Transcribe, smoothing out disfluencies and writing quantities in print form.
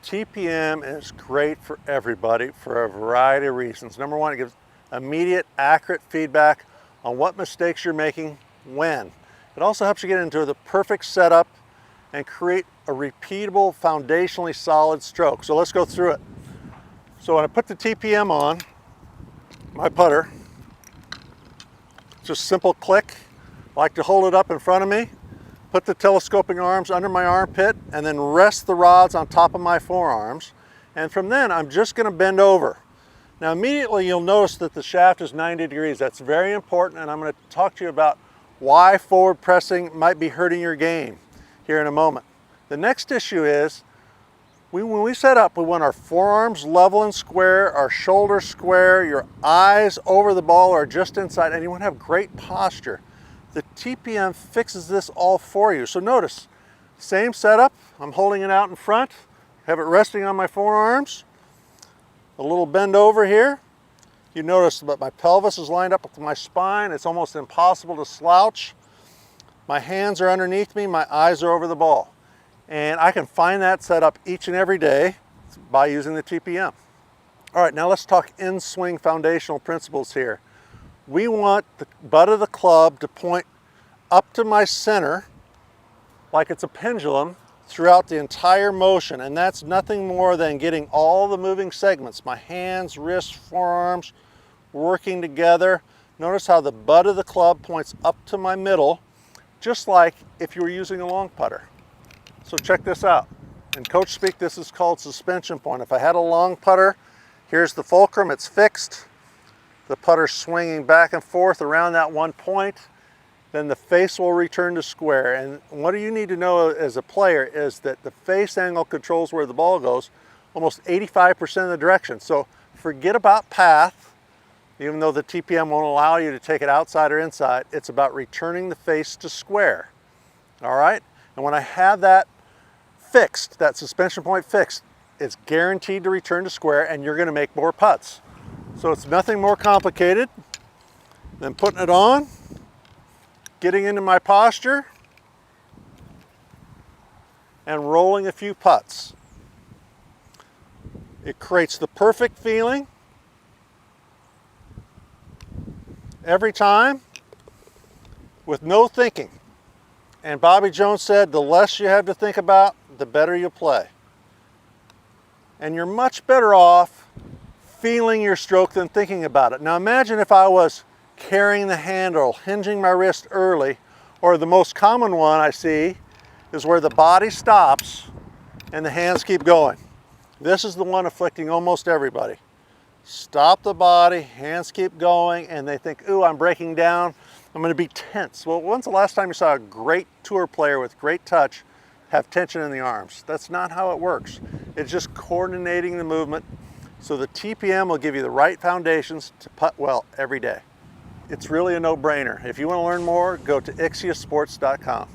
TPM is great for everybody for a variety of reasons. Number one, it gives immediate, accurate feedback on what mistakes you're making when. It also helps you get into the perfect setup and create a repeatable, foundationally solid stroke. So let's go through it. So when I put the TPM on my putter, just simple click. I like to hold it up in front of me, put the telescoping arms under my armpit, and then rest the rods on top of my forearms. And from then, I'm just going to bend over. Now immediately you'll notice that the shaft is 90 degrees. That's very important, and I'm going to talk to you about why forward pressing might be hurting your game here in a moment. The next issue is, when we set up, we want our forearms level and square, our shoulders square, your eyes over the ball or just inside, and you want to have great posture. The TPM fixes this all for you. So notice, same setup, I'm holding it out in front, have it resting on my forearms, a little bend over here. You notice that my pelvis is lined up with my spine. It's almost impossible to slouch. My hands are underneath me, my eyes are over the ball. And I can find that setup each and every day by using the TPM. All right, now let's talk in-swing foundational principles here. We want the butt of the club to point up to my center like it's a pendulum throughout the entire motion, and that's nothing more than getting all the moving segments, my hands, wrists, forearms, working together. Notice how the butt of the club points up to my middle, just like if you were using a long putter. So check this out. In coach speak, this is called suspension point. If I had a long putter, here's the fulcrum, it's fixed. The putter swinging back and forth around that one point, then the face will return to square. And what you need to know as a player is that the face angle controls where the ball goes almost 85% of the direction. So forget about path, even though the TPM won't allow you to take it outside or inside. It's about returning the face to square. All right? And when I have that fixed, that suspension point fixed, it's guaranteed to return to square and you're going to make more putts. So it's nothing more complicated than putting it on, getting into my posture, and rolling a few putts. It creates the perfect feeling every time with no thinking. And Bobby Jones said, the less you have to think about, the better you play. And you're much better off feeling your stroke than thinking about it. Now imagine if I was carrying the handle, hinging my wrist early, or the most common one I see is where the body stops and the hands keep going. This is the one afflicting almost everybody. Stop the body, hands keep going, and they think, ooh, I'm breaking down, I'm going to be tense. Well, when's the last time you saw a great tour player with great touch have tension in the arms? That's not how it works. It's just coordinating the movement. So the TPM will give you the right foundations to putt well every day. It's really a no-brainer. If you want to learn more, go to ixiasports.com.